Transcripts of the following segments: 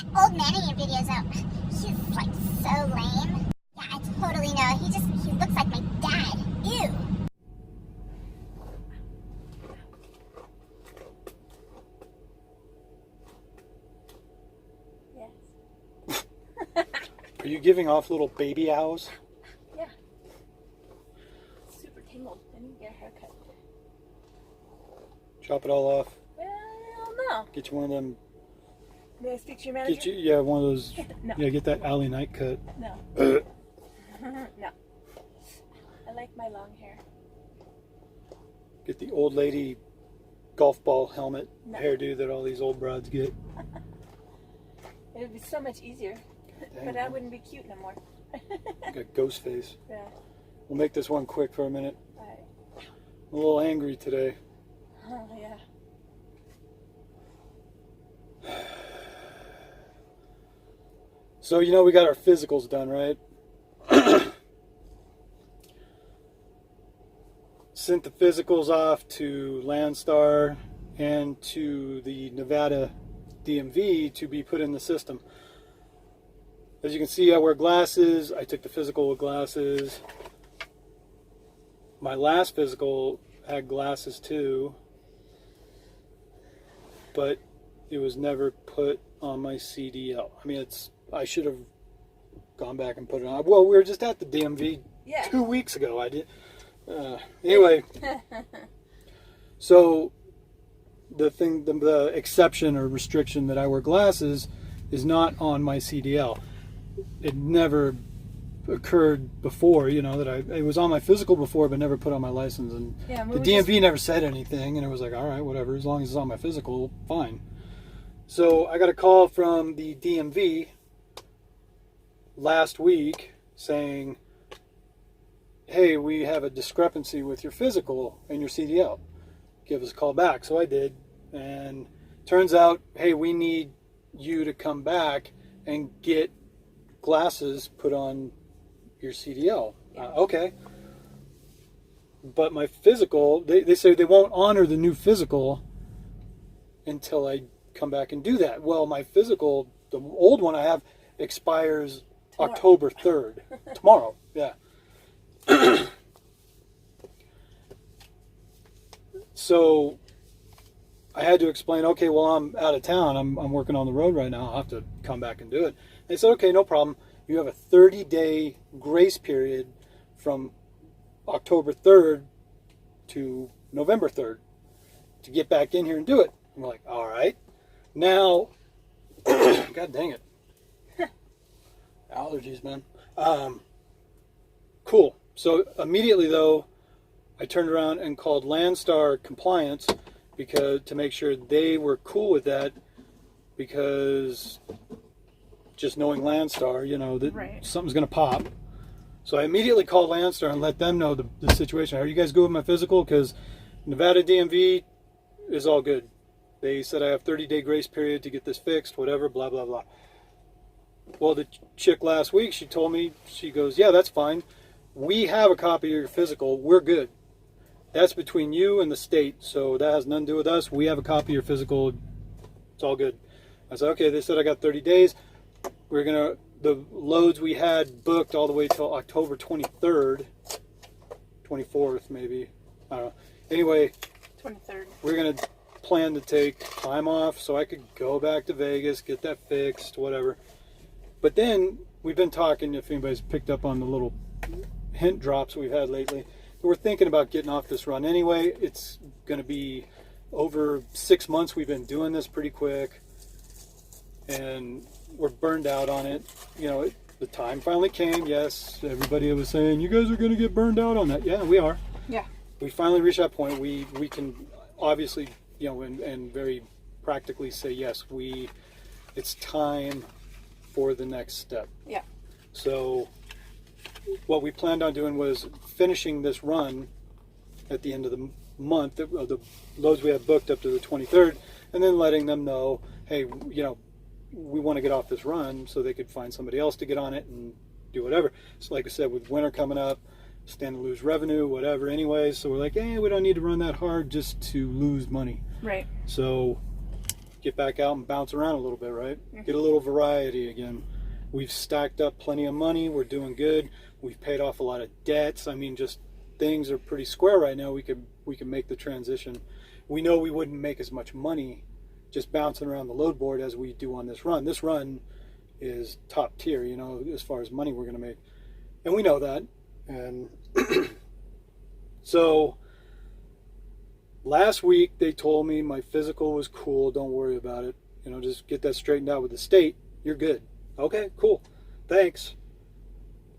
that old man in your videos out. He's like so lame. Yeah, I totally know. He looks like my dad. Ew. Yes. Are you giving off little baby owls? Yeah. Super tingled. I need to get a haircut. Chop it all off. Well, no. Get you one of them. May I speak to your manager? Get you, one of those. No. Yeah, get that alley night cut. No. No. I like my long hair. Get the old lady golf ball helmet No. hairdo that all these old broads get. It would be so much easier. Dang, But I wouldn't be cute no more. got ghost face. Yeah. We'll make this one quick for a minute. Alright. I'm a little angry today. Oh, yeah. So, we got our physicals done, right? Sent the physicals off to Landstar and to the Nevada DMV to be put in the system. As you can see, I wear glasses. I took the physical with glasses. My last physical had glasses too, but it was never put on my CDL. I mean, I should have gone back and put it on. Well, we were just at the DMV 2 weeks ago. I did. Anyway, so the exception or restriction that I wear glasses is not on my CDL. It never occurred before, that it was on my physical before, but never put on my license. And the DMV never said anything, and it was like, all right, whatever, as long as it's on my physical, fine. So I got a call from the DMV last week saying, hey, we have a discrepancy with your physical and your CDL. Give us a call back. So I did, and turns out, hey, we need you to come back and get glasses put on your CDL. Okay. But my physical, they say they won't honor the new physical until I come back and do that. Well, my physical, the old one I have, expires tomorrow. October 3rd. Tomorrow, yeah. So I had to explain, okay, well, I'm out of town. I'm working on the road right now. I'll have to come back and do it. They said, okay, no problem. You have a 30-day grace period from October 3rd to November 3rd to get back in here and do it. I'm like, all right. Now, God dang it. Allergies, man. Cool. So immediately, though, I turned around and called Landstar Compliance to make sure they were cool with that, because just knowing Landstar, that something's going to pop. So I immediately called Landstar and let them know the situation. Are you guys good with my physical? Because Nevada DMV is all good. They said I have 30-day grace period to get this fixed, whatever, blah, blah, blah. Well, the chick last week, she told me, she goes, yeah, that's fine. We have a copy of your physical. We're good. That's between you and the state, so that has nothing to do with us. We have a copy of your physical. It's all good. I said, okay, they said I got 30 days. The loads we had booked all the way till October 23rd, 24th maybe. I don't know. Anyway, 23rd. We're going to plan to take time off so I could go back to Vegas, get that fixed, whatever. But then we've been talking, if anybody's picked up on the little hint drops we've had lately, we're thinking about getting off this run anyway. It's going to be over 6 months. We've been doing this pretty quick, and we're burned out on it. The time finally came. Yes, everybody was saying, you guys are going to get burned out on that. Yeah, we are. Yeah. We finally reached that point. We can obviously, and very practically say, yes, it's time for the next step. Yeah. So what we planned on doing was finishing this run at the end of the month, the loads we have booked up to the 23rd, and then letting them know, hey, we want to get off this run, so they could find somebody else to get on it and do whatever. So like I said, with winter coming up, stand to lose revenue, whatever anyways, so we're like, hey, we don't need to run that hard just to lose money. Right. So get back out and bounce around a little bit, right? Get a little variety again. We've stacked up plenty of money. We're doing good. We've paid off a lot of debts. I mean, just things are pretty square right now. We can make the transition. We know we wouldn't make as much money just bouncing around the load board as we do on this run. This run is top tier, you know, as far as money we're going to make. And we know that. And so last week they told me my physical was cool. Don't worry about it. You know, just get that straightened out with the state. You're good. Okay, cool. Thanks.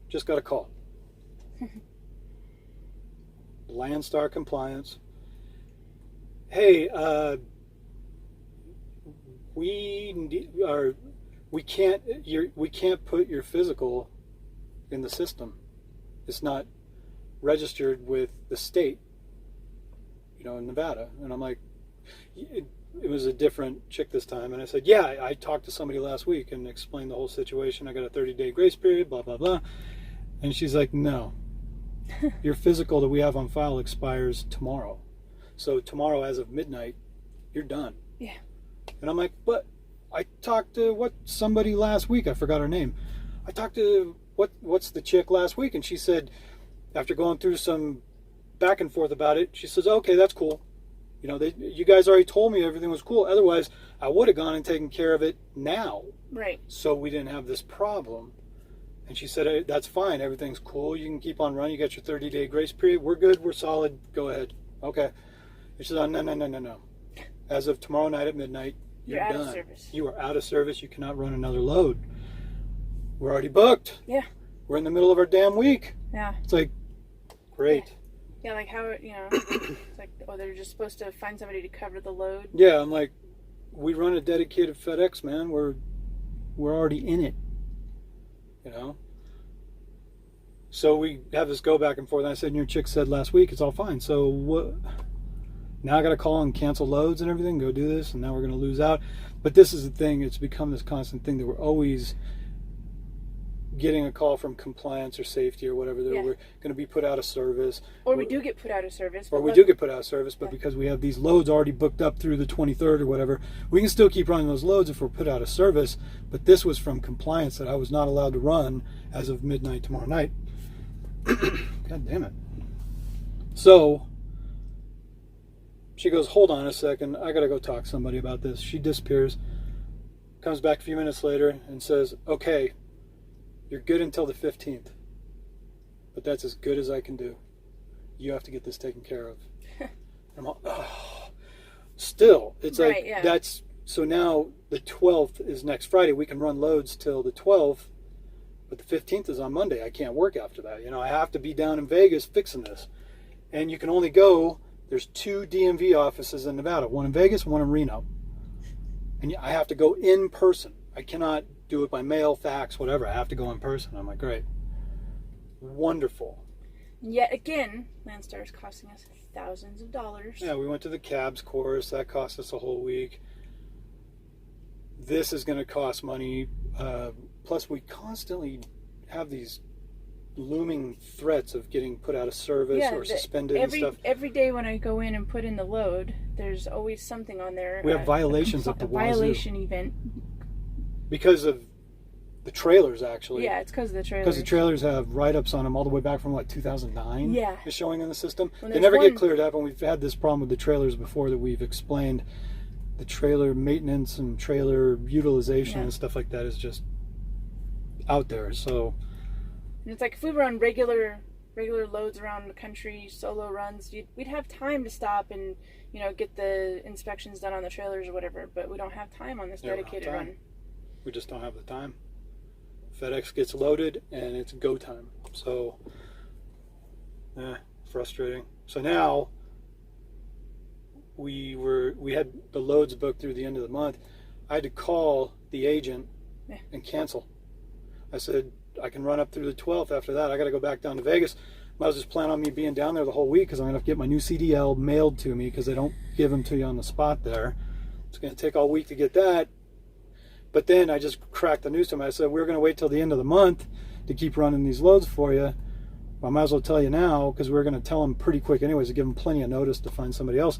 Just got a call. Landstar Compliance. Hey, we can't put your physical in the system. It's not registered with the state, you know, in Nevada. And I'm like, it was a different chick this time. And I said, yeah, I talked to somebody last week and explained the whole situation. I got a 30-day grace period, blah, blah, blah. And she's like, no, your physical that we have on file expires tomorrow. So tomorrow, as of midnight, you're done. Yeah. And I'm like, but I talked to somebody last week. I forgot her name. I talked to what's the chick last week, and she said, after going through some back and forth about it, she says, okay, that's cool. You know, you guys already told me everything was cool. Otherwise, I would have gone and taken care of it now. Right. So we didn't have this problem. And she said, hey, that's fine. Everything's cool. You can keep on running. You got your 30-day grace period. We're good. We're solid. Go ahead. Okay. And she said, oh, no. As of tomorrow night at midnight, you're out done. Of service. You are out of service. You cannot run another load. We're already booked. Yeah. We're in the middle of our damn week. Yeah. It's like, great. Yeah, like how, you know, it's like, oh, they're just supposed to find somebody to cover the load. Yeah, I'm like, we run a dedicated FedEx, man. We're already in it, you know? So we have this go back and forth. And I said, and your chick said last week, it's all fine. So what? Now I got to call and cancel loads and everything, go do this, and now we're going to lose out. But this is the thing. It's become this constant thing that we're always getting a call from compliance or safety or whatever. That we're going to be put out of service. Or we do get put out of service. Or we do get put out of service, but because we have these loads already booked up through the 23rd or whatever, we can still keep running those loads if we're put out of service. But this was from compliance that I was not allowed to run as of midnight tomorrow night. God damn it. So she goes, hold on a second, I gotta go talk to somebody about this. She disappears, comes back a few minutes later and says, okay, you're good until the 15th, but that's as good as I can do. You have to get this taken care of. I'm all, oh. Still, it's right, like, yeah. That's, so now the 12th is next Friday. We can run loads till the 12th, but the 15th is on Monday. I can't work after that. You know, I have to be down in Vegas fixing this. And you can only go, there's 2 DMV offices in Nevada, one in Vegas, one in Reno. And I have to go in person. I cannot do it by mail, fax, whatever. I have to go in person. I'm like, great. Wonderful. Yet again, Landstar is costing us thousands of dollars. Yeah, we went to the cabs course. That cost us a whole week. This is going to cost money. Plus, we constantly have these looming threats of getting put out of service or suspended and stuff. Every day when I go in and put in the load, there's always something on there. We have violations at the wazoo. Violation event. Because of the trailers, actually. Yeah, it's because of the trailers. Because the trailers have write-ups on them all the way back from, like, 2009. Yeah. Is showing in the system. They never get cleared up, and we've had this problem with the trailers before that we've explained. The trailer maintenance and trailer utilization and stuff like that is just out there, so... And it's like if we were on regular loads around the country, solo runs, we'd have time to stop and, you know, get the inspections done on the trailers or whatever, but we don't have time on this dedicated run. We just don't have the time. FedEx gets loaded and it's go time. So, frustrating. So now we had the loads booked through the end of the month. I had to call the agent and cancel. I said, I can run up through the 12th. After that, I got to go back down to Vegas. I was just planning on me being down there the whole week because I'm going to have to get my new CDL mailed to me because they don't give them to you on the spot there. It's going to take all week to get that. But then I just cracked the news to them. I said, we're going to wait till the end of the month to keep running these loads for you. Well, I might as well tell you now because we're going to tell them pretty quick anyways to give them plenty of notice to find somebody else.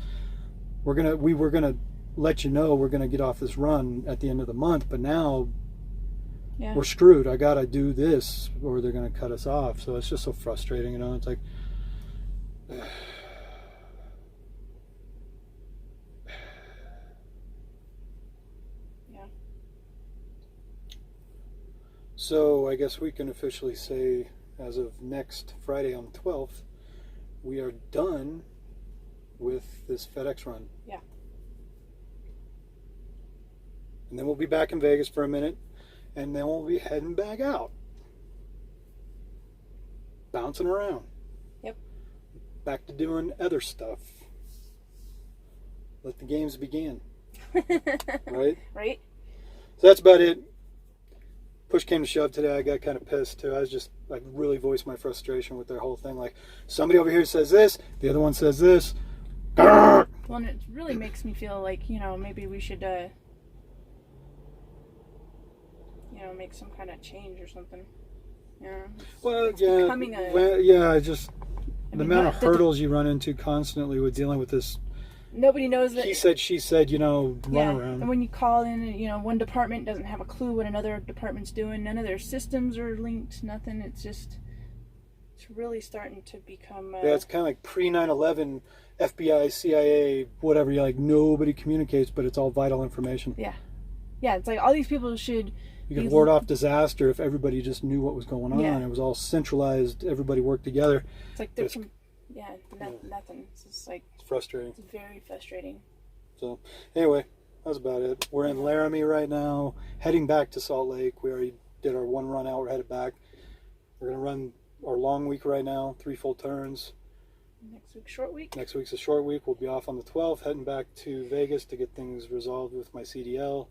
We were going to let you know we're going to get off this run at the end of the month, but now Yeah. we're screwed. I got to do this or they're going to cut us off. So it's just so frustrating, you know. It's like, Yeah. so I guess we can officially say as of next Friday on the 12th, we are done with this FedEx run. Yeah. And then we'll be back in Vegas for a minute, and then we'll be heading back out. Bouncing around. Yep. Back to doing other stuff. Let the games begin. Right? Right? So that's about it. Push came to shove today. I got kind of pissed too. I was just like really voiced my frustration with their whole thing. Like, somebody over here says this, the other one says this. Well, and it really makes me feel like, you know, maybe we should, you know, make some kind of change or something. Yeah. Well, It's yeah. becoming a- Well, yeah, the mean, amount of not- the- hurdles you run into constantly with dealing with this. Nobody knows that. He said, she said, you know, run around. And when you call in, you know, one department doesn't have a clue what another department's doing. None of their systems are linked. Nothing. It's just, it's really starting to become. Yeah, it's kind of like pre 9/11, FBI, CIA, whatever. You're like, nobody communicates, but it's all vital information. Yeah. Yeah, it's like all these people should. You could ward off disaster if everybody just knew what was going on. Yeah. It was all centralized. Everybody worked together. It's like there's nothing. It's just like, It's frustrating. it's very frustrating. So, anyway, that's about it. We're in Laramie right now, heading back to Salt Lake. We already did our one run out. We're headed back. We're going to run our long week right now, 3 full turns. Next week, short week. Next week's a short week. We'll be off on the 12th, heading back to Vegas to get things resolved with my CDL.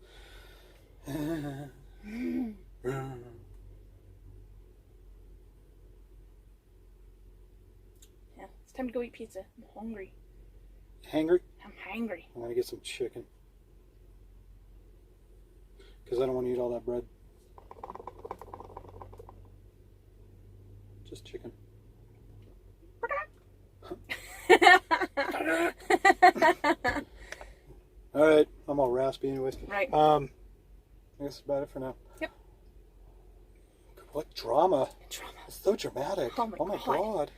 Yeah, it's time to go eat pizza. I'm hungry. Hangry? I'm hungry. I'm going to get some chicken. Because I don't want to eat all that bread. Just chicken. All right, I'm all raspy anyways. Right. I guess that's about it for now. Yep. What drama? Drama. It's so dramatic. Oh my God.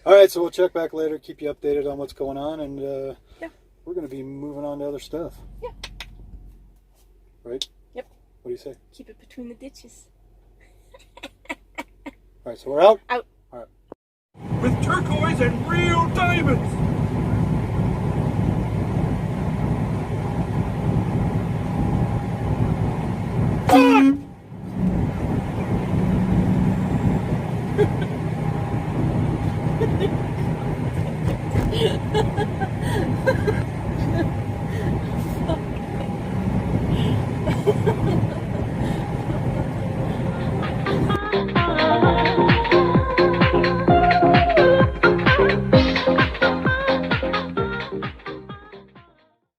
All right, so we'll check back later, keep you updated on what's going on, and Yeah. we're going to be moving on to other stuff. Yeah. Right? Yep. What do you say? Keep it between the ditches. All right, so we're out? Out. All right. With turquoise and real diamonds.